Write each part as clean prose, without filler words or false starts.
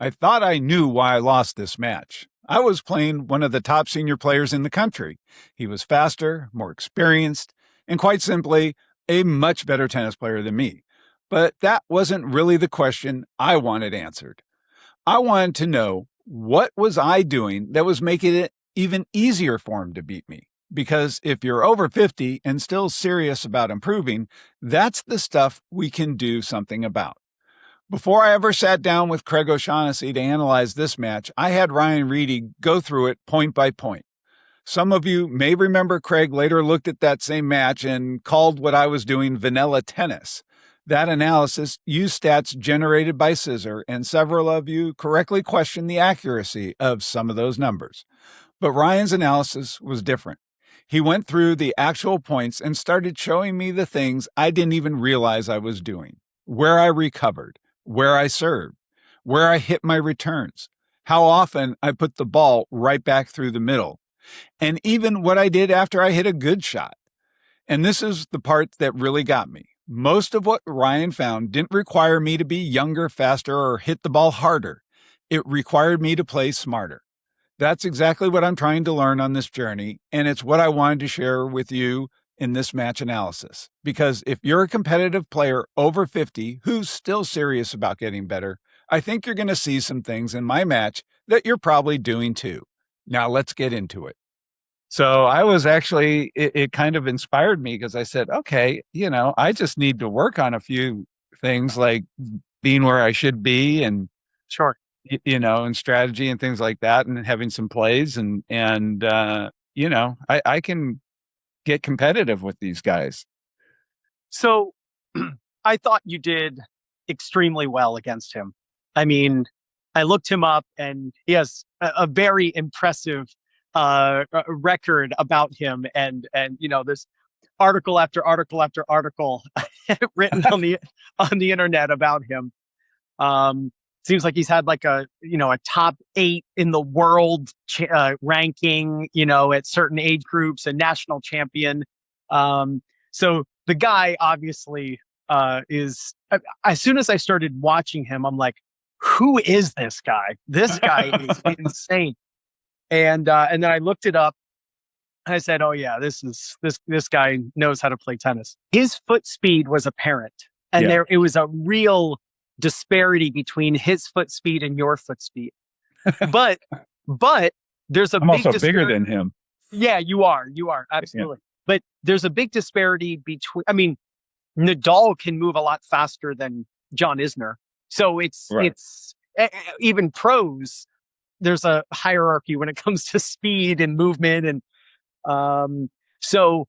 I thought I knew why I lost this match. I was playing one of the top senior players in the country. He was faster, more experienced, and quite simply, a much better tennis player than me. But that wasn't really the question I wanted answered. I wanted to know, what was I doing that was making it even easier for him to beat me? Because if you're over 50 and still serious about improving, that's the stuff we can do something about. Before I ever sat down with Craig O'Shaughnessy to analyze this match, I had Ryan Reidy go through it point by point. Some of you may remember Craig later looked at that same match and called what I was doing vanilla tennis. That analysis used stats generated by Scissor, and several of you correctly questioned the accuracy of some of those numbers. But Ryan's analysis was different. He went through the actual points and started showing me the things I didn't even realize I was doing: where I recovered, where I served, where I hit my returns, how often I put the ball right back through the middle, and even what I did after I hit a good shot. And this is the part that really got me. Most of what Ryan found didn't require me to be younger, faster, or hit the ball harder. It required me to play smarter. That's exactly what I'm trying to learn on this journey, and it's what I wanted to share with you in this match analysis. Because if you're a competitive player over 50 who's still serious about getting better, I think you're going to see some things in my match that you're probably doing too. Now let's get into it. So I was actually, it kind of inspired me because I said, okay, I just need to work on a few things like being where I should be and Sure. and strategy and things like that, and having some plays I can get competitive with these guys. So I thought you did extremely well against him. I mean, I looked him up and he has a very impressive record about him, and this article after article after article written on the internet about him. Seems like he's had like a top 8 in the world ranking, at certain age groups, a national champion. So the guy obviously is. As soon as I started watching him, I'm like, who is this guy? This guy is insane. And then I looked it up. And I said, "Oh yeah, this guy knows how to play tennis." His foot speed was apparent, and Yeah. it was a real disparity between his foot speed and your foot speed. But there's a I'm big also bigger disparity. than him. Yeah, you are absolutely. But there's a big disparity between. I mean, Nadal can move a lot faster than John Isner, so Right. it's even pros. There's a hierarchy when it comes to speed and movement, and so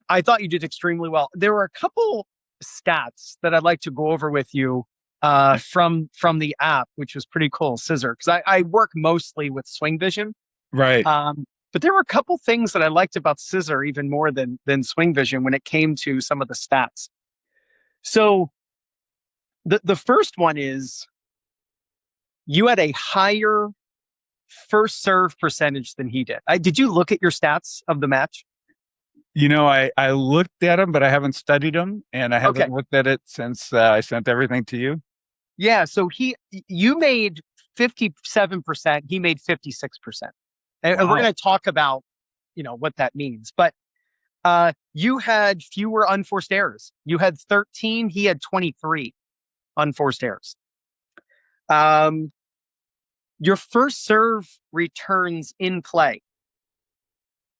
I thought you did extremely well. There were a couple stats that I'd like to go over with you from the app, which was pretty cool, Scissor, because I work mostly with Swing Vision. Right. But there were a couple things that I liked about Scissor even more than Swing Vision when it came to some of the stats. So the first one is you had a higher first serve percentage than he did. Did you look at your stats of the match? I looked at them, but I haven't studied them, and I haven't Okay. looked at it since I sent everything to you. Yeah. So you made 57%. He made 56%. And we're Wow. going to talk about, what that means. But you had fewer unforced errors. You had 13. He had 23 unforced errors. Your first serve returns in play.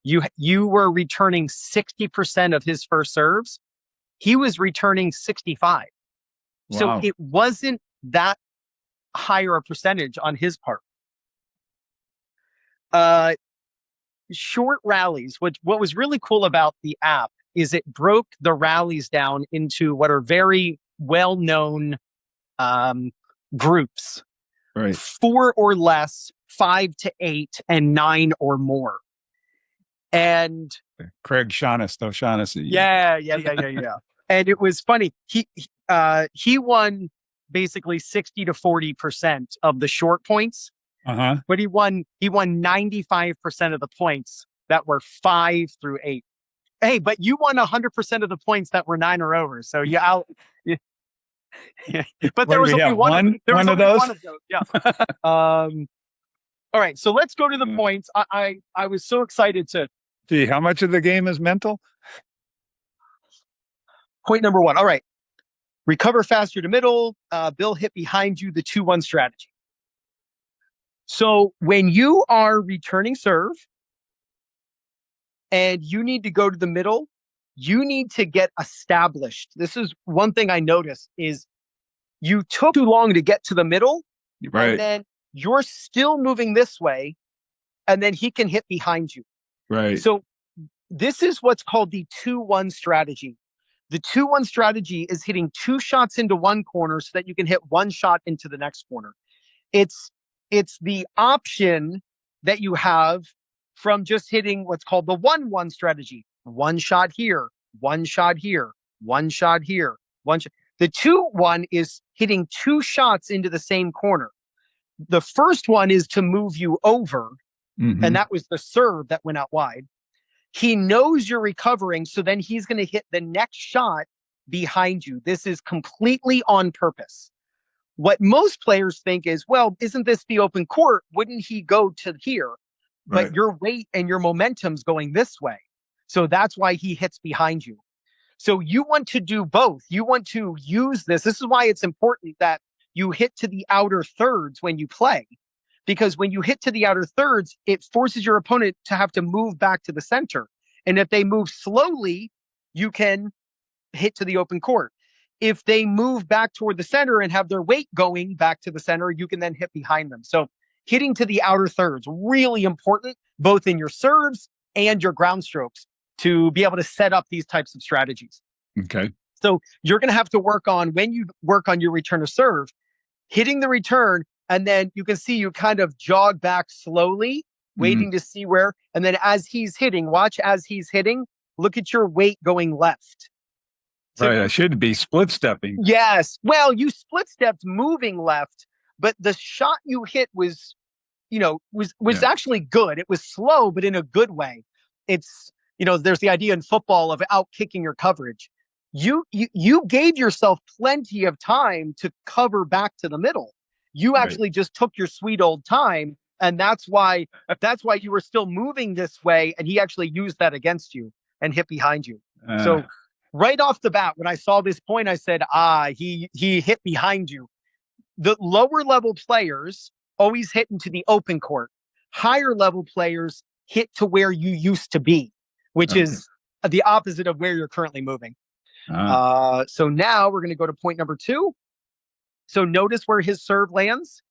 You were returning 60% of his first serves. He was returning 65. So Wow. it wasn't that higher a percentage on his part. Short rallies. What was really cool about the app is it broke the rallies down into what are very well-known groups: Right. 4 or less, 5 to 8, and 9 or more. And Craig O'Shaughnessy. yeah. And it was funny. He won basically 60 to 40% of the short points, but he won 95% of the points that were 5 through 8. Hey, but you won 100% of the points that were 9 or over. So But What there do was we only have? one. There was One of only those? one of those. Yeah. All right. So let's go to the points. I was so excited to Gee, how much of the game is mental? point number one. All right. Recover faster to middle. Bill hit behind you, the 2-1 strategy. So when you are returning serve and you need to go to the middle, you need to get established. This is one thing I noticed is you took too long to get to the middle, and Right, then you're still moving this way, and then he can hit behind you. right. So this is what's called the 2-1 strategy. The 2-1 strategy is hitting 2 shots into one corner so that you can hit 1 shot into the next corner. It's it's the option that you have from just hitting what's called the 1-1 strategy. 1 shot here, 1 shot here, 1 shot here, The 2-1 is hitting 2 shots into the same corner. The first one is to move you over, and that was the serve that went out wide. He knows you're recovering, so then he's going to hit the next shot behind you. This is completely on purpose. What most players think is, well, isn't this the open court? Wouldn't he go to here? But Right. your weight and your momentum's going this way. So that's why he hits behind you. So you want to do both. You want to use this. This is why it's important that you hit to the outer thirds when you play. Because when you hit to the outer thirds, it forces your opponent to have to move back to the center. And if they move slowly, you can hit to the open court. If they move back toward the center and have their weight going back to the center, you can then hit behind them. So hitting to the outer thirds, really important, both in your serves and your ground strokes to be able to set up these types of strategies. Okay. So you're going to have to work on, when you work on your return to serve, hitting the return, and then you can see you kind of jog back slowly, waiting to see where, and then as he's hitting, watch as he's hitting, look at your weight going left. So, Right. I should be split stepping. yes. Well, you split stepped moving left, but the shot you hit was, was actually good. It was slow, but in a good way. It's, there's the idea in football of out kicking your coverage. You gave yourself plenty of time to cover back to the middle. You actually just took your sweet old time, and that's why you were still moving this way, and he actually used that against you and hit behind you. So right off the bat, when I saw this point, I said, he hit behind you. The lower level players always hit into the open court. Higher level players hit to where you used to be, which is the opposite of where you're currently moving. So now we're going to go to point number 2. So notice where his serve lands.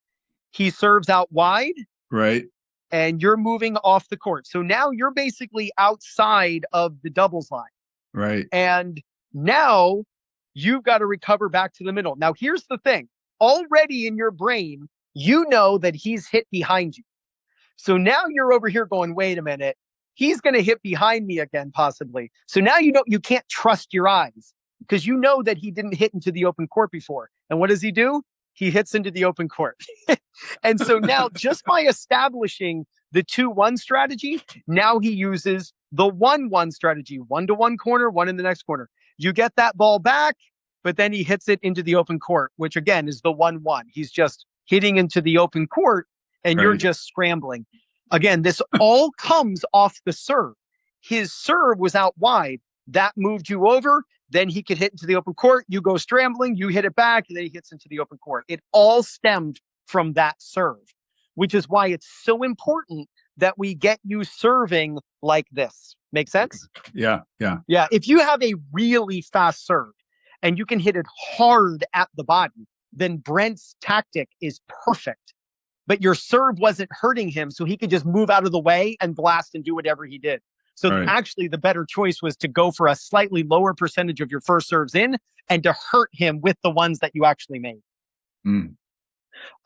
He serves out wide. Right. And you're moving off the court. So now you're basically outside of the doubles line. Right. And now you've got to recover back to the middle. Now, here's the thing. Already in your brain, you know that he's hit behind you. So now you're over here going, wait a minute. He's going to hit behind me again, possibly. So now you can't trust your eyes because you know that he didn't hit into the open court before. And what does he do? He hits into the open court. And so now, just by establishing the 2-1 strategy, now he uses the 1-1 strategy, 1-to-1 corner, 1 in the next corner. You get that ball back, but then he hits it into the open court, which again is the 1-1. He's just hitting into the open court, and you're just scrambling. Again, this all comes off the serve. His serve was out wide. That moved you over. Then he could hit into the open court. You go scrambling, you hit it back, and then he hits into the open court. It all stemmed from that serve, which is why it's so important that we get you serving like this. Make sense? Yeah. Yeah. Yeah. If you have a really fast serve and you can hit it hard at the body, then Brent's tactic is perfect. But your serve wasn't hurting him, so he could just move out of the way and blast and do whatever he did. So actually, the better choice was to go for a slightly lower percentage of your first serves in and to hurt him with the ones that you actually made.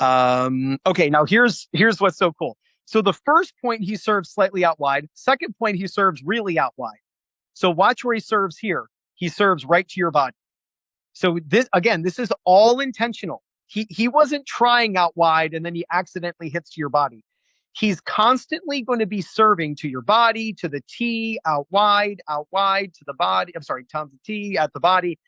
Okay, now here's what's so cool. So the first point, he serves slightly out wide. Second point, he serves really out wide. So watch where he serves here. He serves right to your body. So this is all intentional. He wasn't trying out wide and then he accidentally hits to your body. He's constantly going to be serving to your body, to the tee, out wide, to the body. I'm sorry, to the tee, at the body,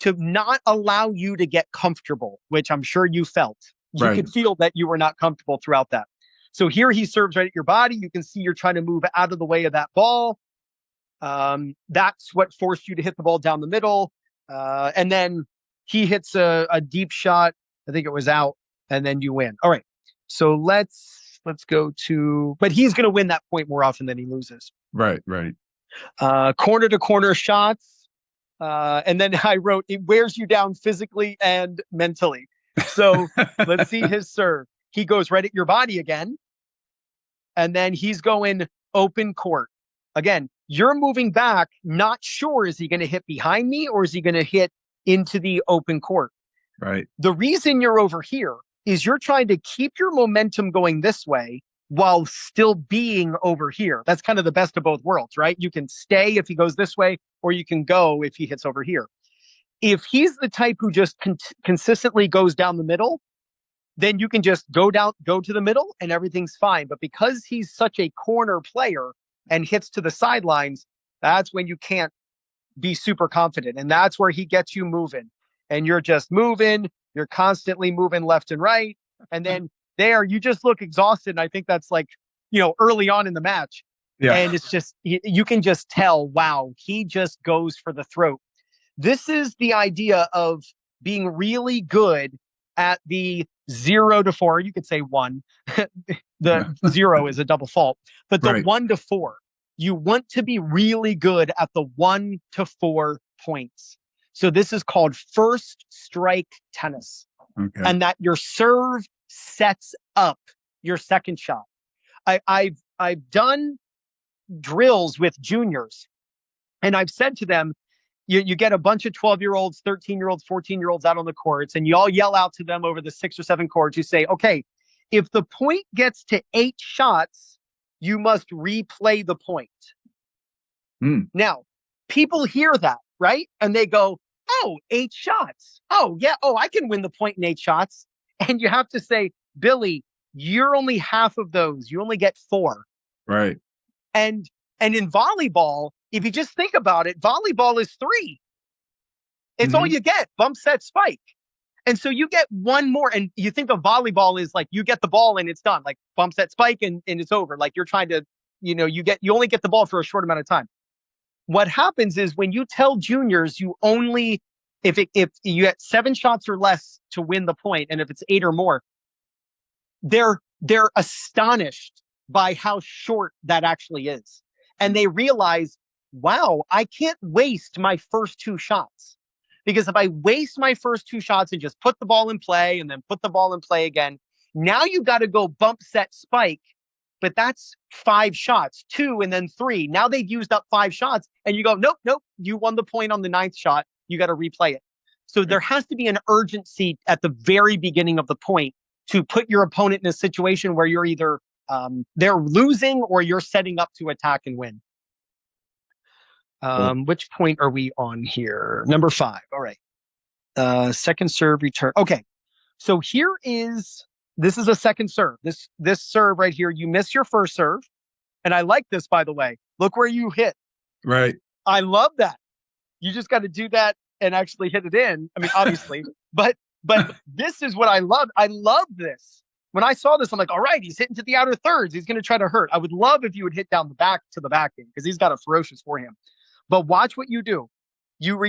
to not allow you to get comfortable, which I'm sure you felt. You could feel that you were not comfortable throughout that. So here he serves right at your body. You can see you're trying to move out of the way of that ball. That's what forced you to hit the ball down the middle. And then he hits a deep shot. I think it was out, and then you win. All right. So let's go to, but he's going to win that point more often than he loses. Right. Corner to corner shots. And then I wrote, it wears you down physically and mentally. So let's see his serve. He goes right at your body again. And then he's going open court. Again, you're moving back, not sure, is he going to hit behind me or is he going to hit into the open court? Right. The reason you're over here is you're trying to keep your momentum going this way while still being over here. That's kind of the best of both worlds, right? You can stay if he goes this way, or you can go if he hits over here. If he's the type who just consistently goes down the middle, then you can just go to the middle and everything's fine. But because he's such a corner player and hits to the sidelines, that's when you can't be super confident. And that's where he gets you moving. And you're just moving. You're constantly moving left and right. And then there, you just look exhausted. And I think that's like, early on in the match. Yeah. And it's just, you can just tell, wow, he just goes for the throat. This is the idea of being really good at the 0 to 4. You could say 1. The 0 is a double fault, but the 1 to 4. You want to be really good at the 1 to 4 points. So this is called first strike tennis. Okay. And that your serve sets up your second shot. I've done drills with juniors, and I've said to them, you get a bunch of 12-year-olds, 13-year-olds, 14-year-olds out on the courts, and you all yell out to them over the 6 or 7 courts. You say, okay, if the point gets to 8 shots, you must replay the point. Now, people hear that, right? And they go, oh, 8 shots. Oh, yeah. Oh, I can win the point in 8 shots. And you have to say, Billy, you're only half of those. You only get 4. Right. And in volleyball, if you just think about it, volleyball is 3. It's all you get, bump, set, spike. And so you get one more, and you think of volleyball is like, you get the ball and it's done, like bump, set, spike, and it's over. Like you're trying to, you only get the ball for a short amount of time. What happens is when you tell juniors, you only, if you get 7 shots or less to win the point, and if it's 8 or more, they're astonished by how short that actually is. And they realize, wow, I can't waste my first 2 shots. Because if I waste my first 2 shots and just put the ball in play and then put the ball in play again, now you got to go bump, set, spike. But that's 5 shots, 2 and then 3. Now they've used up 5 shots and you go, nope, you won the point on the 9th shot. You got to replay it. So there has to be an urgency at the very beginning of the point to put your opponent in a situation where you're either they're losing or you're setting up to attack and win. Which point are we on here? Number 5. All right. Second serve return. Okay. So this is a second serve. This serve right here, you miss your first serve. And I like this, by the way. Look where you hit. Right. I love that. You just got to do that and actually hit it in. I mean, obviously, but this is what I love. I love this. When I saw this, I'm like, all right, he's hitting to the outer thirds. He's going to try to hurt. I would love if you would hit down the back to the backhand because he's got a ferocious forehand. But watch what you do. You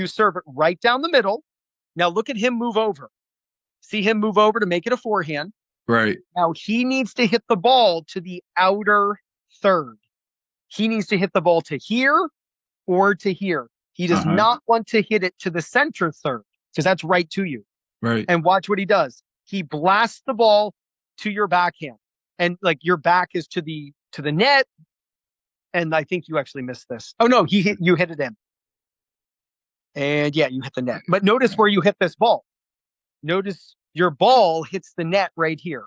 serve it right down the middle. Now look at him move over. See him move over to make it a forehand. Right. Now he needs to hit the ball to the outer third. He needs to hit the ball to here or to here. He does not want to hit it to the center third because that's right to you. Right. And watch what he does. He blasts the ball to your backhand. And like your back is to the net. And I think you actually missed this. Oh no, you hit it in. And yeah, you hit the net. But notice where you hit this ball. Notice your ball hits the net right here.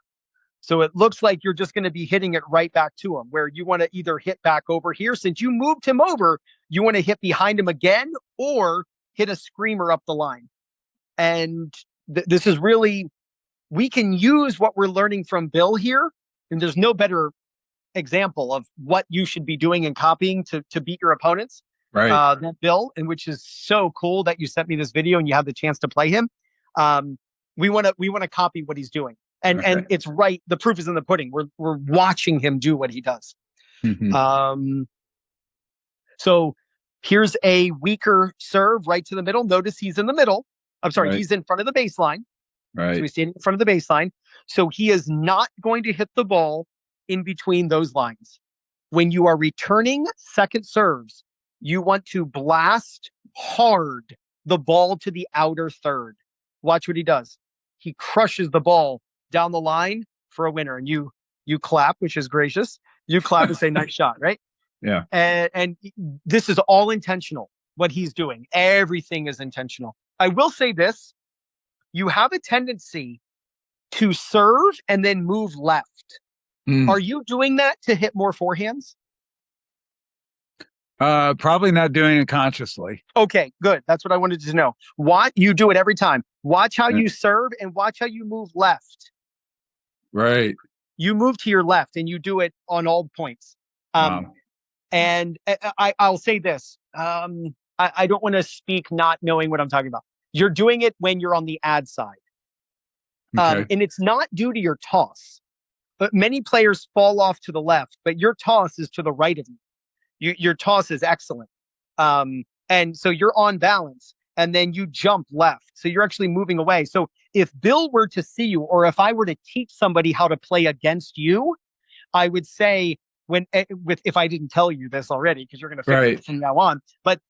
So it looks like you're just going to be hitting it right back to him, where you want to either hit back over here. Since you moved him over, you want to hit behind him again or hit a screamer up the line. And this is really, we can use what we're learning from Bill here and there's no better example of what you should be doing and copying to beat your opponents than Bill, and which is so cool that you sent me this video and you have the chance to play him. We want to copy what he's doing, and it's right. The proof is in the pudding. We're watching him do what he does. Mm-hmm. So here's a weaker serve right to the middle. Notice he's in the middle. I'm sorry, he's in front of the baseline. Right. So he's standing in front of the baseline. So he is not going to hit the ball in between those lines. When you are returning second serves, you want to blast hard the ball to the outer third. Watch what he does. He crushes the ball down the line for a winner. And you clap, which is gracious. You clap and say, nice shot, right? Yeah. And this is all intentional, what he's doing. Everything is intentional. I will say this. You have a tendency to serve and then move left. Are you doing that to hit more forehands? Probably not doing it consciously. Okay, good. That's what I wanted to know. You do it every time. Watch how you serve and watch how you move left. Right. You move to your left and you do it on all points. And I'll say this. I don't want to speak not knowing what I'm talking about. You're doing it when you're on the ad side. And it's not due to your toss. But many players fall off to the left, but your toss is to the right of you. Your toss is excellent. And so you're on balance and then you jump left. So you're actually moving away. So if Bill were to see you, or if I were to teach somebody how to play against you, I would say if I didn't tell you this already, because you're going to fix it from now on. But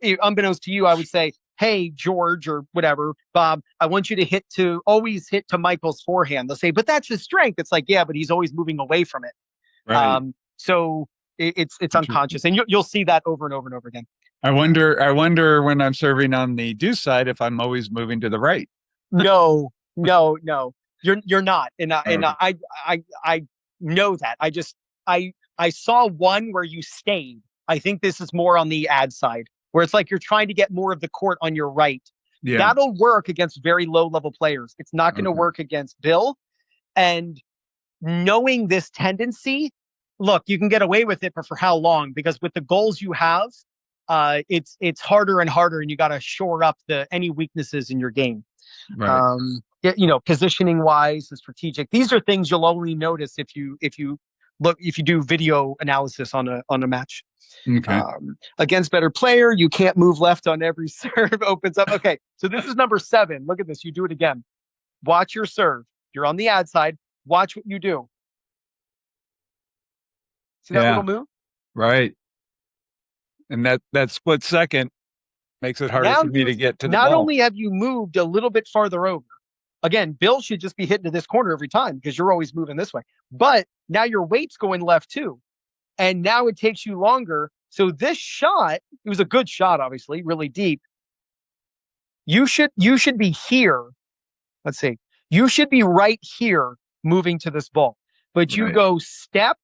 unbeknownst to you, I would say, hey, George, or whatever, Bob, I want you to always hit to Michael's forehand. They'll say, but that's his strength. It's like, yeah, but he's always moving away from it. Right. So it's unconscious, and you'll see that over and over and over again. I wonder when I'm serving on the deuce side if I'm always moving to the right. No, you're not, and I know that. I saw one where you stayed. I think this is more on the ad side, where it's like you're trying to get more of the court on your right. Yeah. That'll work against very low level players. It's not going to work against Bill. And knowing this tendency, look, you can get away with it, but for how long? Because with the goals you have, it's harder and harder, and you got to shore up any weaknesses in your game. Right. Positioning wise, the strategic. These are things you'll only notice if you do video analysis on a match. Okay. Against better player, you can't move left on every serve. Opens up. Okay, so this is number 7. Look at this. You do it again. Watch your serve. You're on the ad side. Watch what you do. See that little move? Right. And that split second makes it harder for me to get to the ball. Not only have you moved a little bit farther over. Again, Bill should just be hitting to this corner every time because you're always moving this way. But now your weight's going left too. And now it takes you longer. So this shot, it was a good shot, obviously, really deep. You should be here. Let's see. You should be right here moving to this ball. But you go step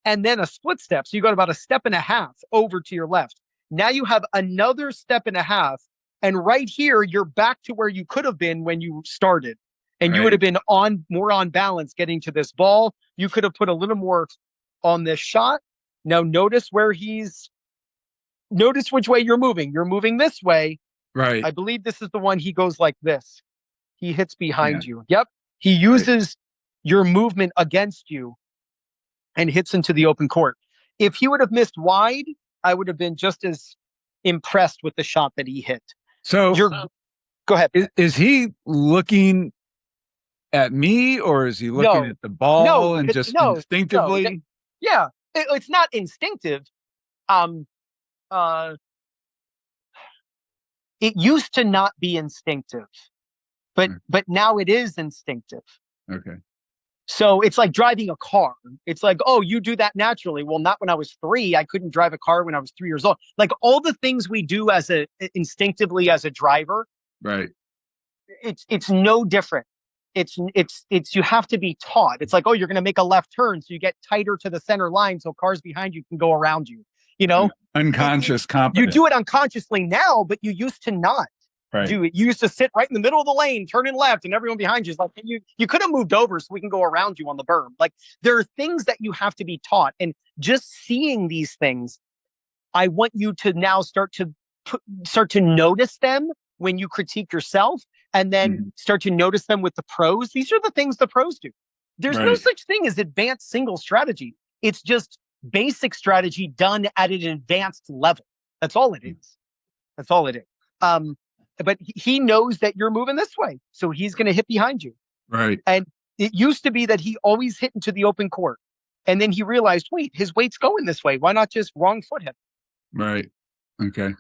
and then a split step. So you got about a step and a half over to your left. Now you have another step and a half. And right here, you're back to where you could have been when you started. And you would have been more on balance getting to this ball. You could have put a little more on this shot. Now notice which way you're moving. You're moving this way. Right. I believe this is the one he goes like this. He hits behind you. Yep. He uses your movement against you and hits into the open court. If he would have missed wide, I would have been just as impressed with the shot that he hit. So go ahead. Is he looking at me, or is he looking at the ball and just instinctively? Yeah, it's not instinctive. It used to not be instinctive, but now it is instinctive. Okay. So it's like driving a car. It's like, oh, you do that naturally. Well, not when I was 3. I couldn't drive a car when I was 3 years old. Like all the things we do instinctively as a driver. Right. It's no different. It's you have to be taught. It's like, oh, you're going to make a left turn. So you get tighter to the center line. So cars behind you can go around you, Unconscious competence. You do it unconsciously now, but you used to not. Right. Dude, you used to sit right in the middle of the lane, turning left, and everyone behind you is like, you could have moved over so we can go around you on the berm. Like, there are things that you have to be taught. And just seeing these things, I want you to now start to notice them when you critique yourself, and then start to notice them with the pros. These are the things the pros do. There's no such thing as advanced single strategy. It's just basic strategy done at an advanced level. That's all it is. That's all it is. But he knows that you're moving this way, so he's going to hit behind you. Right. And it used to be that he always hit into the open court. And then he realized, wait, his weight's going this way. Why not just wrong foot him? Right. Okay.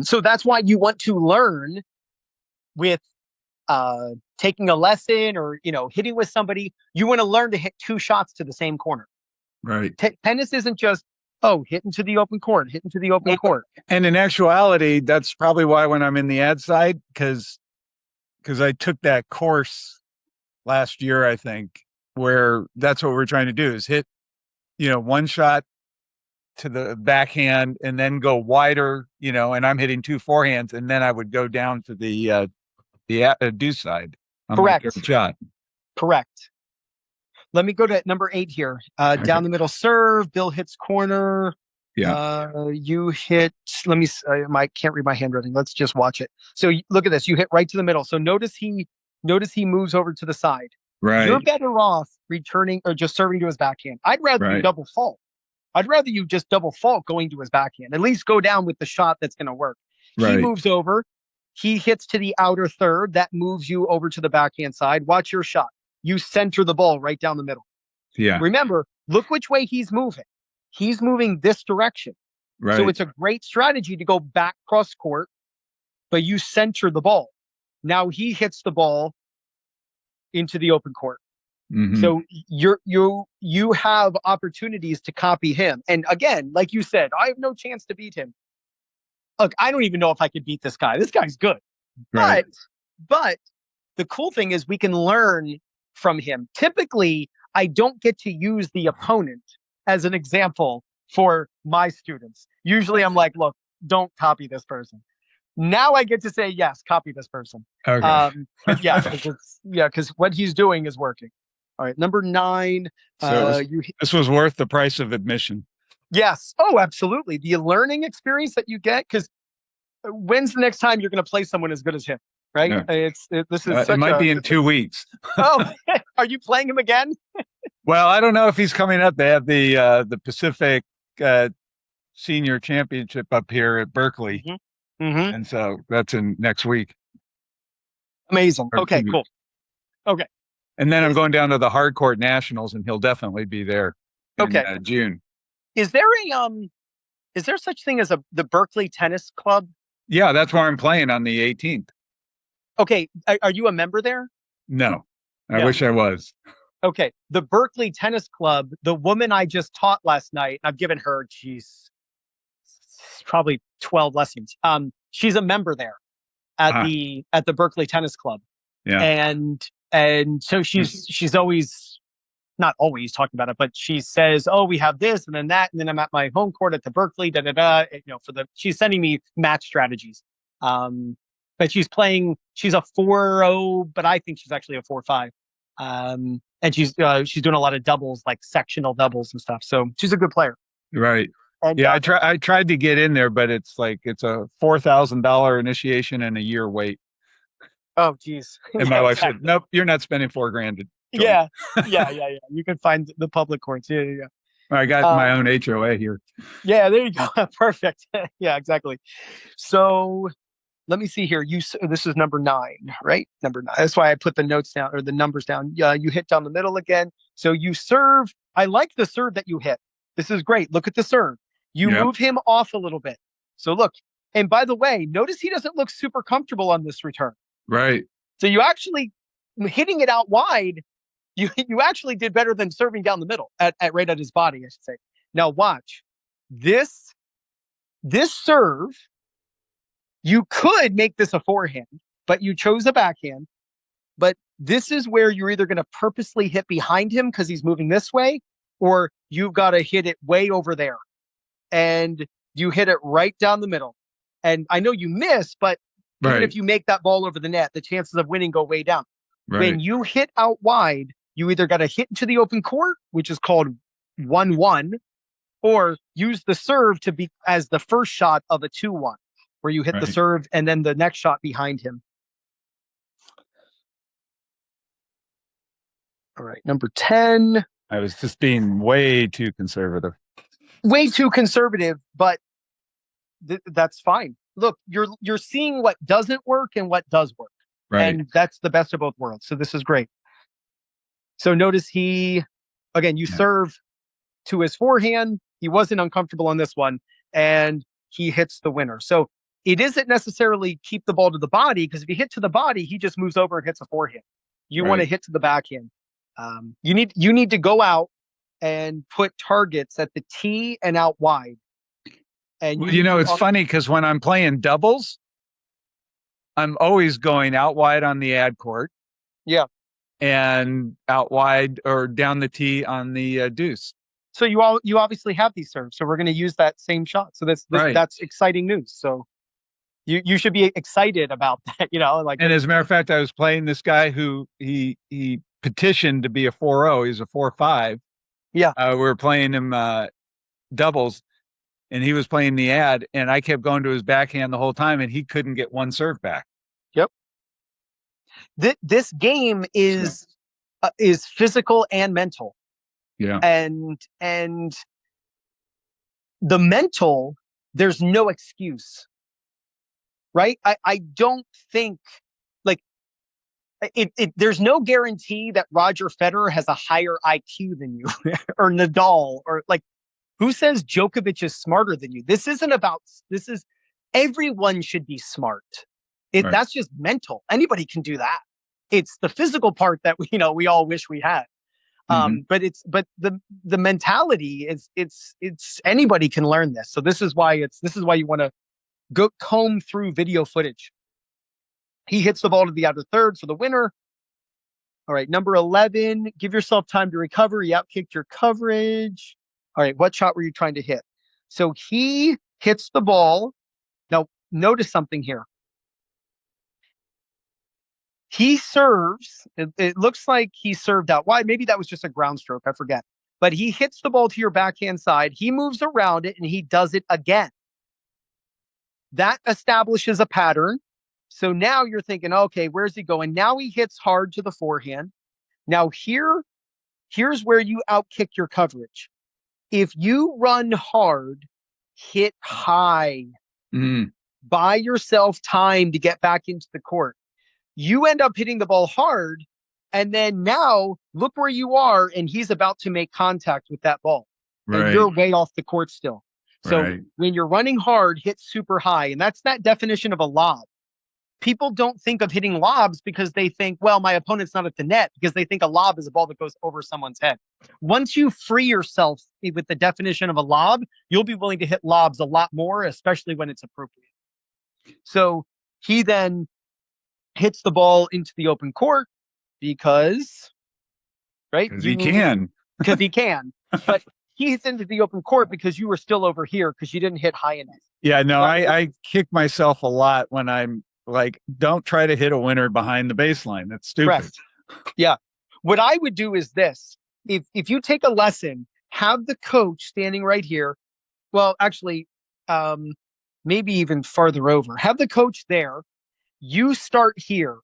So that's why you want to learn with taking a lesson or, hitting with somebody. You want to learn to hit 2 shots to the same corner. Right. Tennis isn't just, hit into the open court, hit into the open court. And in actuality, that's probably why when I'm in the ad side, because I took that course last year, I think, where that's what we're trying to do is hit, 1 shot to the backhand and then go wider, and I'm hitting 2 forehands, and then I would go down to the deuce side. Correct. Shot. Correct. Let me go to number 8 here. Down the middle serve. Bill hits corner. Yeah. You hit. Let me. I can't read my handwriting. Let's just watch it. So look at this. You hit right to the middle. So notice he moves over to the side. Right. You're better off returning or just serving to his backhand. I'd rather you double fault. I'd rather you just double fault going to his backhand. At least go down with the shot that's going to work. He moves over. He hits to the outer third. That moves you over to the backhand side. Watch your shot. You center the ball right down the middle. Yeah. Remember, look which way he's moving. He's moving this direction. Right. So it's a great strategy to go back cross court, but you center the ball. Now he hits the ball into the open court. Mm-hmm. So you have opportunities to copy him. And again, like you said, I have no chance to beat him. Look, I don't even know if I could beat this guy. This guy's good. Right. But the cool thing is we can learn from him. Typically, I don't get to use the opponent as an example for my students. Usually I'm like, look, don't copy this person. Now I get to say, yes, copy this person. Okay. Because what he's doing is working. All right, number 9. So this was worth the price of admission. Yes. Oh, absolutely. The learning experience that you get, because when's the next time you're going to play someone as good as him? Right? Yeah. It might be in 2 weeks. Oh, are you playing him again? Well, I don't know if he's coming up. They have the Pacific Senior Championship up here at Berkeley, and so that's in next week. Amazing. Okay, cool. Okay. And then I'm going down to the Hardcourt Nationals, and he'll definitely be there. In June. Is there such thing as the Berkeley Tennis Club? Yeah, that's where I'm playing on the 18th. Okay, are you a member there? No, I wish I was. Okay, the Berkeley Tennis Club, the woman I just taught last night, I've given her, probably 12 lessons. She's a member there at the Berkeley Tennis Club. Yeah. And so she's always, not always talking about it, but she says, "Oh, we have this and then that, and then I'm at my home court at the Berkeley, da da da." She's sending me match strategies. But she's a 4-0, but I think she's actually a 4-5. And she's doing a lot of doubles, like sectional doubles and stuff. So she's a good player. Right. And, I tried to get in there, but it's a $4,000 initiation and a year wait. Oh, geez. And my wife said, "Nope, you're not spending $4,000 to join." Yeah. You can find the public courts. Yeah. I got my own HOA here. Yeah, there you go. Perfect. Yeah, exactly. So let me see here. This is number 9, right? Number 9. That's why I put the notes down or the numbers down. Yeah, you hit down the middle again. So you serve. I like the serve that you hit. This is great. Look at the serve. You move him off a little bit. So look, and by the way, notice he doesn't look super comfortable on this return. Right. So you actually hitting it out wide. You actually did better than serving down the middle right at his body, I should say. Now watch this serve. You could make this a forehand, but you chose a backhand. But this is where you're either going to purposely hit behind him because he's moving this way, or you've got to hit it way over there. And you hit it right down the middle. And I know you miss, but Even Right. if you make that ball over the net, the chances of winning go way down. Right. When you hit out wide, you either got to hit into the open court, which is called 1-1, or use the serve to be as the first shot of a 2-1, where you hit the Right. serve and then the next shot behind him. All right, number 10. I was just being way too conservative. Way too conservative, but that's fine. Look, you're seeing what doesn't work and what does work. Right. And that's the best of both worlds. So this is great. So notice you serve to his forehand. He wasn't uncomfortable on this one, and he hits the winner. So it isn't necessarily keep the ball to the body, because if you hit to the body, he just moves over and hits a forehand. You want to hit to the backhand. You need to go out and put targets at the tee and out wide. And it's funny because when I'm playing doubles, I'm always going out wide on the ad court. Yeah. And out wide or down the tee on the deuce. So you obviously have these serves. So we're going to use that same shot. So that's exciting news. So you should be excited about that, And as a matter of fact, I was playing this guy who he petitioned to be a 4-0. He's a 4-5. Yeah. We were playing him doubles, and he was playing the ad, and I kept going to his backhand the whole time, and he couldn't get one serve back. Yep. This game is physical and mental. Yeah. And the mental, there's no excuse. Right? I don't think there's no guarantee that Roger Federer has a higher IQ than you or Nadal, or who says Djokovic is smarter than you? This is everyone should be smart. That's just mental. Anybody can do that. It's the physical part that we all wish we had. But the mentality it's anybody can learn this. So this is why you want to go comb through video footage. He hits the ball to the outer third for the winner. All right, number 11, give yourself time to recover. You outkicked your coverage. All right, what shot were you trying to hit? So he hits the ball. Now, notice something here. He serves. It looks like he served out wide. Maybe that was just a ground stroke. I forget. But he hits the ball to your backhand side. He moves around it, and he does it again. That establishes a pattern. So now you're thinking, okay, where's he going? Now he hits hard to the forehand. Now here's where you outkick your coverage. If you run hard, hit high, buy yourself time to get back into the court. You end up hitting the ball hard, and then now look where you are, and he's about to make contact with that ball. Right. And you're way off the court still. So when you're running hard, hit super high. And that's that definition of a lob. People don't think of hitting lobs because they think, well, my opponent's not at the net, because they think a lob is a ball that goes over someone's head. Once you free yourself with the definition of a lob, you'll be willing to hit lobs a lot more, especially when it's appropriate. So he then hits the ball into the open court because he can. Because he can. But he hits into the open court because you were still over here because you didn't hit high enough. Yeah, no, I kick myself a lot when I'm like, don't try to hit a winner behind the baseline. That's stupid. Correct. Yeah. What I would do is this. If you take a lesson, have the coach standing right here. Well, actually, maybe even farther over. Have the coach there. You start here.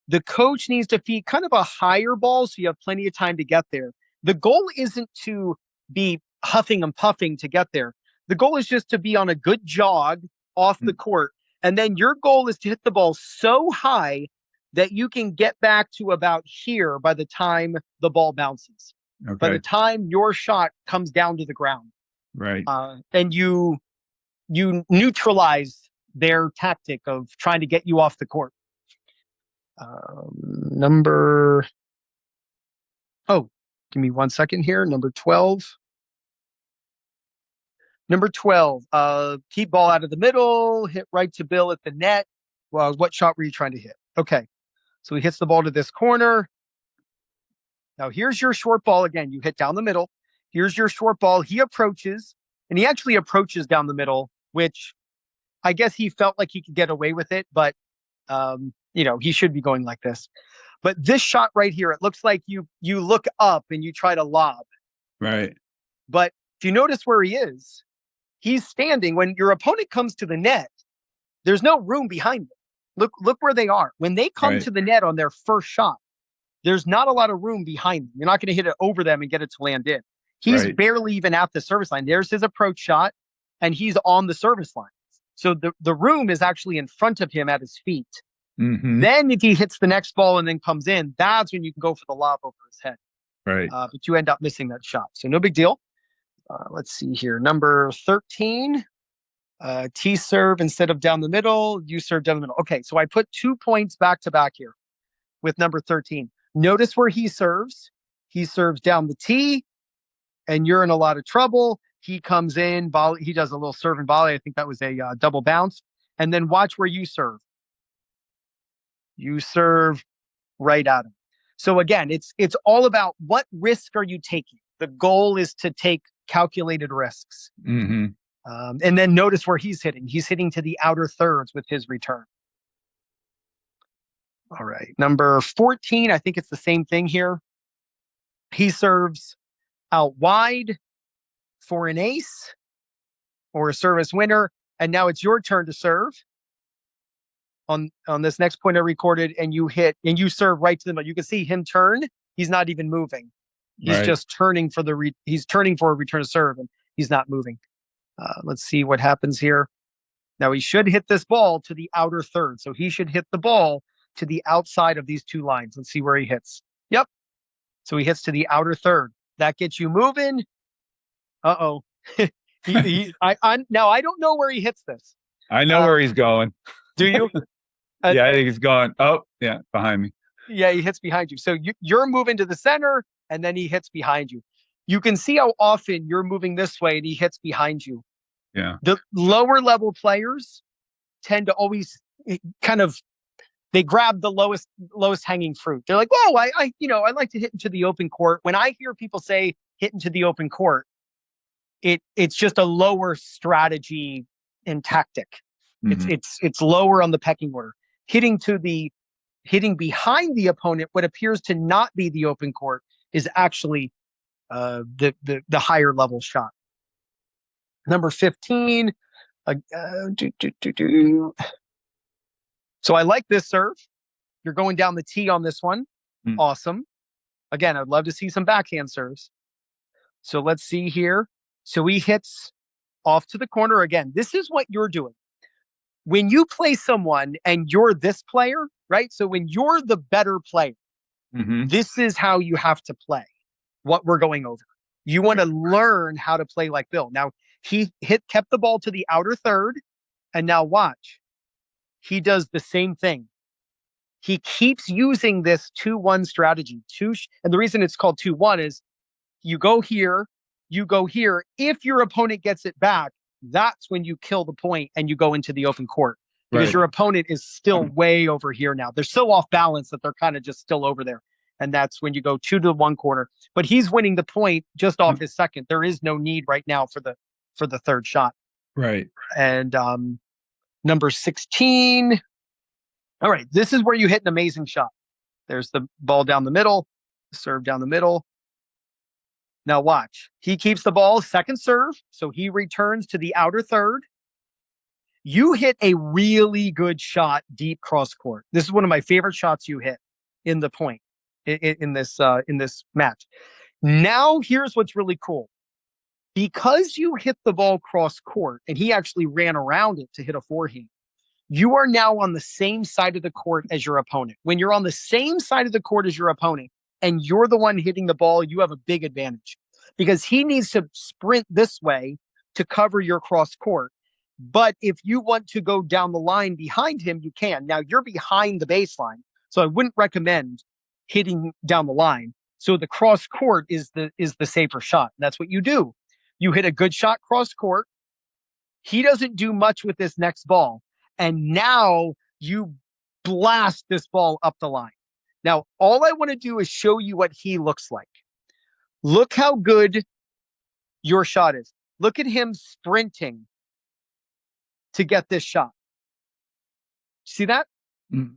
The coach needs to feed kind of a higher ball so you have plenty of time to get there. The goal isn't to be huffing and puffing to get there. The goal is just to be on a good jog off the court. And then your goal is to hit the ball so high that you can get back to about here by the time the ball bounces. Okay. By the time your shot comes down to the ground. Right. And you neutralize their tactic of trying to get you off the court. Give me 1 second here. Number 12. Keep ball out of the middle, hit right to Bill at the net. Well, what shot were you trying to hit? Okay. So he hits the ball to this corner. Now here's your short ball again. You hit down the middle. Here's your short ball. He approaches, and he actually approaches down the middle, which I guess he felt like he could get away with it, but He should be going like this. But this shot right here, it looks like you look up and you try to lob. Right. But if you notice where he is, he's standing. When your opponent comes to the net, there's no room behind them. Look where they are. When they come Right. to the net on their first shot, there's not a lot of room behind them. You're not going to hit it over them and get it to land in. He's Right. barely even at the service line. There's his approach shot, and he's on the service line. So the room is actually in front of him at his feet. Mm-hmm. Then if he hits the next ball and then comes in, that's when you can go for the lob over his head. Right. But you end up missing that shot. So no big deal. Let's see here. Number 13. T serve instead of down the middle. You serve down the middle. Okay, so I put 2 points back to back here with number 13. Notice where he serves. He serves down the tee, and you're in a lot of trouble. He comes in, volley, he does a little serve and volley. I think that was a double bounce. And then watch where you serve. You serve right at him. So again, it's all about what risk are you taking? The goal is to take calculated risks. Mm-hmm. And then notice where he's hitting. He's hitting to the outer thirds with his return. All right. Number 14, I think it's the same thing here. He serves out wide for an ace or a service winner. And now it's your turn to serve on this next point I recorded, and you hit and you serve right to the middle. You can see him turn. He's not even moving. He's Right. just turning for he's turning for a return to serve, and he's not moving. Let's see what happens here. Now he should hit this ball to the outer third. So he should hit the ball to the outside of these two lines. Let's see where he hits. Yep. So he hits to the outer third. That gets you moving. Uh-oh. Now I don't know where he hits this. I know where he's going. Do you? Yeah, I think he's going. Oh, yeah, behind me. Yeah, he hits behind you. So you're moving to the center, and then he hits behind you. You can see how often you're moving this way, and he hits behind you. Yeah. The lower level players tend to always they grab the lowest hanging fruit. They're like, "Oh, I like to hit into the open court." When I hear people say hit into the open court, it's just a lower strategy and tactic. Mm-hmm. It's lower on the pecking order. Hitting behind the opponent, what appears to not be the open court, is actually the higher level shot. Number 15. So I like this serve. You're going down the tee on this one. Awesome. Again, I'd love to see some backhand serves. So let's see here. So he hits off to the corner again. This is what you're doing. When you play someone and you're this player, right? So when you're the better player, Mm-hmm. this is how you have to play, what we're going over. You want to learn how to play like Bill. Now, he kept the ball to the outer third, and now watch. He does the same thing. He keeps using this 2-1 strategy. And the reason it's called 2-1 is you go here, you go here. If your opponent gets it back, that's when you kill the point and you go into the open court, because Right. your opponent is still way over here now. They're so off balance that they're kind of just still over there. And that's when you go 2 to 1 corner. But he's winning the point just off his second. There is no need right now for the third shot. Right. And number 16. All right, this is where you hit an amazing shot. There's the ball down the middle, serve down the middle. Now watch. He keeps the ball, second serve, so he returns to the outer third. You hit a really good shot deep cross court. This is one of my favorite shots you hit in the point in this match. Now here's what's really cool. Because you hit the ball cross court and he actually ran around it to hit a forehand, you are now on the same side of the court as your opponent. When you're on the same side of the court as your opponent and you're the one hitting the ball, you have a big advantage, because he needs to sprint this way to cover your cross court. But if you want to go down the line behind him, you can. Now you're behind the baseline, so I wouldn't recommend hitting down the line. So the cross court is the safer shot. And that's what you do. You hit a good shot cross court. He doesn't do much with this next ball. And now you blast this ball up the line. Now, all I want to do is show you what he looks like. Look how good your shot is. Look at him sprinting to get this shot. See that? Mm.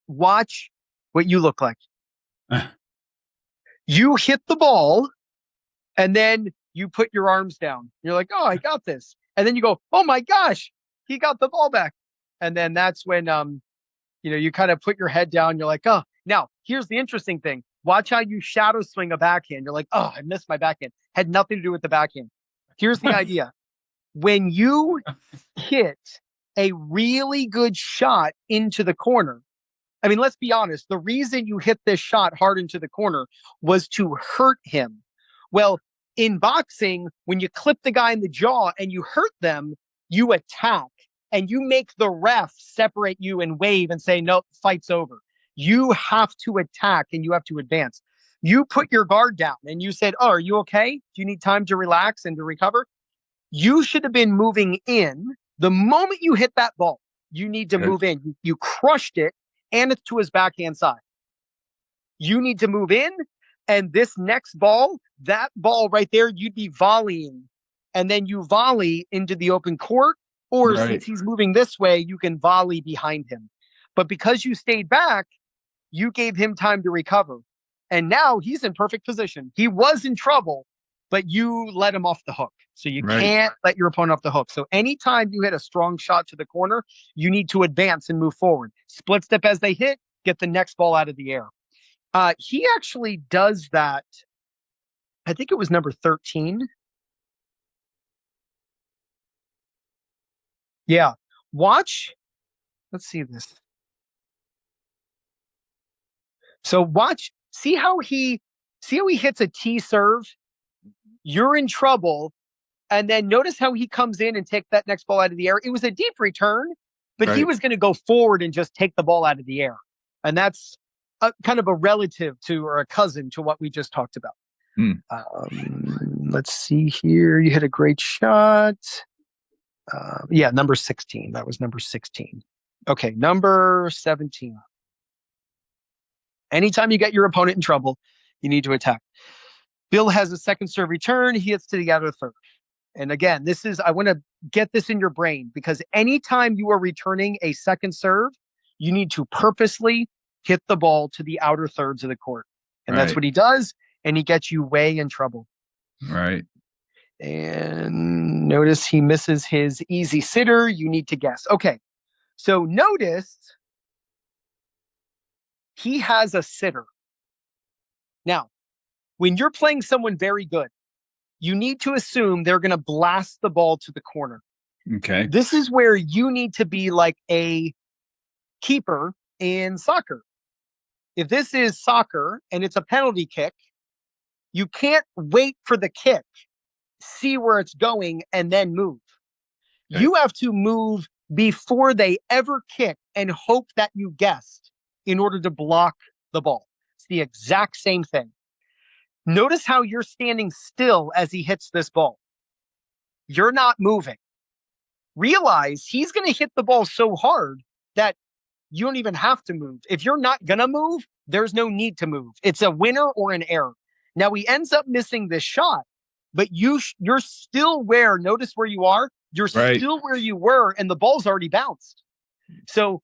Watch what you look like. You hit the ball and then you put your arms down. You're like, oh, I got this. And then you go, oh my gosh, he got the ball back. And then that's when, you kind of put your head down. You're like, oh, now here's the interesting thing. Watch how you shadow swing a backhand. You're like, oh, I missed my backhand. Had nothing to do with the backhand. Here's the idea. When you hit a really good shot into the corner, I mean, let's be honest. The reason you hit this shot hard into the corner was to hurt him. Well, in boxing, when you clip the guy in the jaw and you hurt them, you attack and you make the ref separate you and wave and say, nope, fight's over. You have to attack and you have to advance. You put your guard down and you said, oh, are you okay? Do you need time to relax and to recover? You should have been moving in. The moment you hit that ball, you need to move in. You crushed it and it's to his backhand side. You need to move in. And this next ball, that ball right there, you'd be volleying. And then you volley into the open court. Or since he's moving this way, you can volley behind him. But because you stayed back, you gave him time to recover. And now he's in perfect position. He was in trouble, but you let him off the hook. So you can't let your opponent off the hook. So anytime you hit a strong shot to the corner, you need to advance and move forward. Split step as they hit, get the next ball out of the air. He actually does that. I think it was number 13. Yeah. Watch. Let's see this. So watch, see how he hits a T serve. You're in trouble. And then notice how he comes in and take that next ball out of the air. It was a deep return, but he was going to go forward and just take the ball out of the air. And that's kind of a relative to, or a cousin to, what we just talked about. Let's see here. You hit a great shot. Number 16. That was number 16. Okay, number 17. Anytime you get your opponent in trouble, you need to attack. Bill has a second serve return. He hits to the outer third. And again, I want to get this in your brain, because anytime you are returning a second serve, you need to purposely hit the ball to the outer thirds of the court. And that's what he does. And he gets you way in trouble. Right. And notice he misses his easy sitter. You need to guess. Okay. So notice he has a sitter. Now, when you're playing someone very good, you need to assume they're going to blast the ball to the corner. Okay. This is where you need to be like a keeper in soccer. If this is soccer and it's a penalty kick, you can't wait for the kick, see where it's going, and then move. Okay. You have to move before they ever kick and hope that you guessed in order to block the ball. It's the exact same thing. Notice how you're standing still as he hits this ball. You're not moving. Realize he's going to hit the ball so hard that you don't even have to move. If you're not going to move, there's no need to move. It's a winner or an error. Now he ends up missing this shot, but you're still where, notice where you are. You're still where you were, and the ball's already bounced. So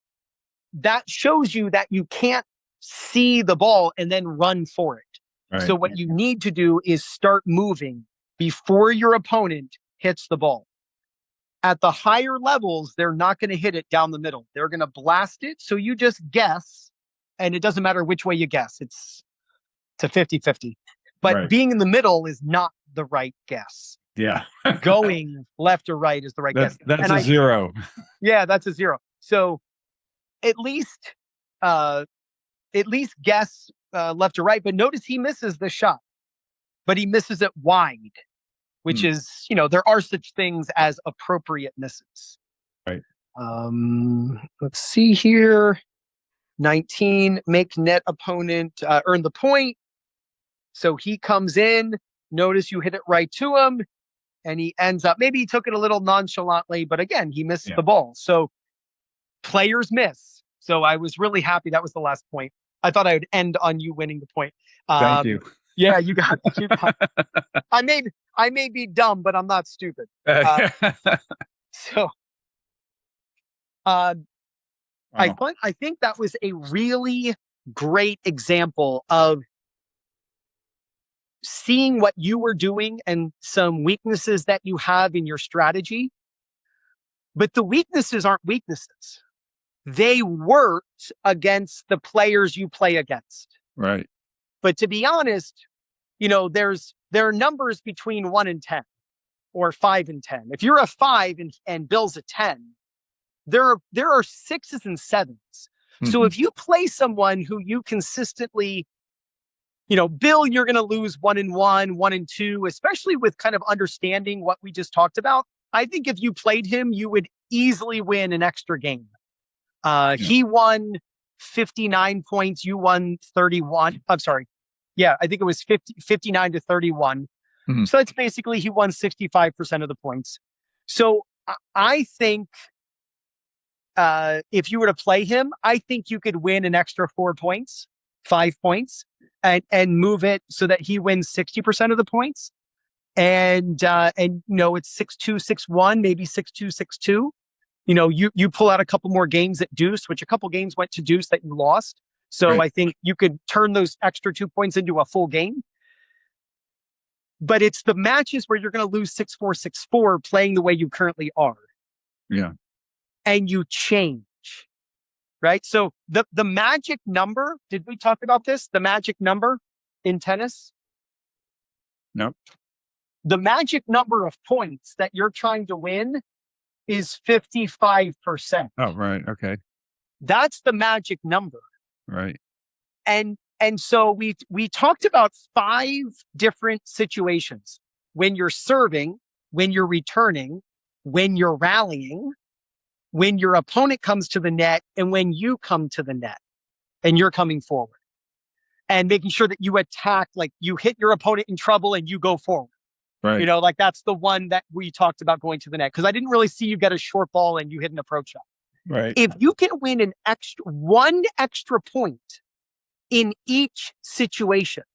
that shows you that you can't see the ball and then run for it. Right. So what you need to do is start moving before your opponent hits the ball. At the higher levels, they're not going to hit it down the middle. They're going to blast it. So you just guess, and it doesn't matter which way you guess. It's a 50-50. But being in the middle is not the right guess. Yeah. Going left or right is the right guess. That's a zero. Yeah, that's a zero. So at least guess left or right. But notice he misses the shot, but he misses it wide, which is, there are such things as appropriate misses. Right. Let's see here. 19, make net opponent earn the point. So he comes in. Notice you hit it right to him, and he ends up, maybe he took it a little nonchalantly, but again, he missed the ball. So players miss. So I was really happy. That was the last point. I thought I would end on you winning the point. Thank you. Yeah, you got it. I may be dumb, but I'm not stupid. So Wow. I think that was a really great example of seeing what you were doing and some weaknesses that you have in your strategy. But the weaknesses aren't weaknesses. They worked against the players you play against. Right. But to be honest, there are numbers between 1 and 10 or 5 and 10. If you're a 5 and Bill's a 10, there are 6s and 7s. So if you play someone who you consistently, Bill, you're going to lose 1 and 1, 1 and 2, especially with kind of understanding what we just talked about. I think if you played him, you would easily win an extra game. He won 59 points. You won 31. I'm sorry. Yeah, I think it was 59 to 31. So that's basically he won 65% of the points. So I think if you were to play him, I think you could win an extra 4 points, 5 points, and move it so that he wins 60% of the points. And it's 6-2, 6-1, maybe 6-2, 6-2. You pull out a couple more games at deuce, which a couple games went to deuce that you lost. So Right. I think you could turn those extra 2 points into a full game. But it's the matches where you're going to lose 6-4, 6-4 playing the way you currently are. Yeah. And you change, right? So the magic number, did we talk about this? The magic number in tennis? Nope. The magic number of points that you're trying to win is 55%. Oh, right. Okay. That's the magic number. Right. And so we talked about 5 different situations: when you're serving, when you're returning, when you're rallying, when your opponent comes to the net, and when you come to the net and you're coming forward, and making sure that you attack, like you hit your opponent in trouble and you go forward. Right. Like that's the one that we talked about, going to the net, because I didn't really see you get a short ball and you hit an approach shot. Right. If you can win one extra point in each situation,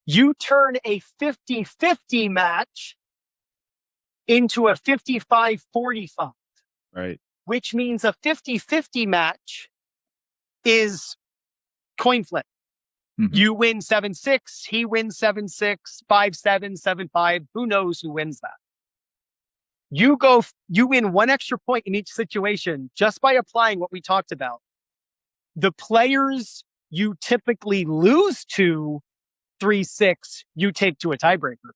you turn a 50-50 match into a 55-45. Right. Which means a 50-50 match is coin flip. You win 7-6, he wins 7-6, 5-7, 7-5. Who knows who wins that? You win one extra point in each situation just by applying what we talked about. The players you typically lose to 3-6, you take to a tiebreaker.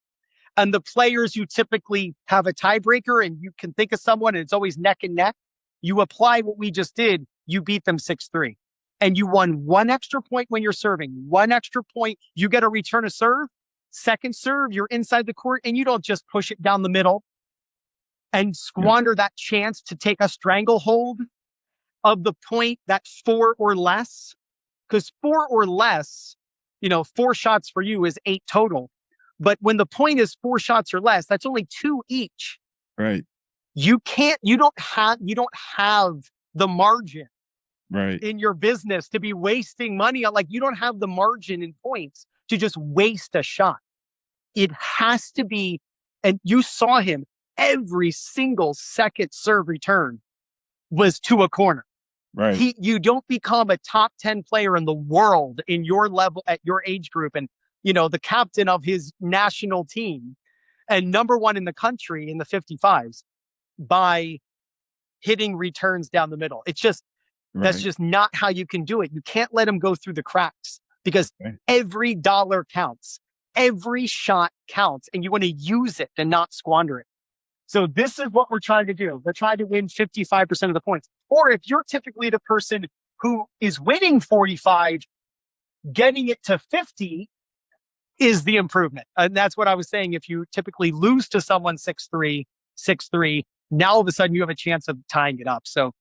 And the players you typically have a tiebreaker and you can think of someone and it's always neck and neck, you apply what we just did, you beat them 6-3. And you won one extra point when you're serving, one extra point, you get a return a serve, second serve, you're inside the court, and you don't just push it down the middle and squander that chance to take a stranglehold of the point that's 4 or less. Because 4 or less, 4 shots for you is 8 total. But when the point is 4 shots or less, that's only 2 each. Right. You don't have the margin in your business to be wasting money on, you don't have the margin in points to just waste a shot. It has to be, and you saw him, every single second serve return was to a corner. Right. You don't become a top 10 player in the world in your level at your age group and, the captain of his national team and number 1 in the country in the 55s by hitting returns down the middle. It's just, that's just not how you can do it. You can't let them go through the cracks because every dollar counts. Every shot counts, and you want to use it and not squander it. So this is what we're trying to do. We're trying to win 55% of the points. Or if you're typically the person who is winning 45, getting it to 50 is the improvement. And that's what I was saying. If you typically lose to someone 6-3, 6-3, now all of a sudden you have a chance of tying it up. So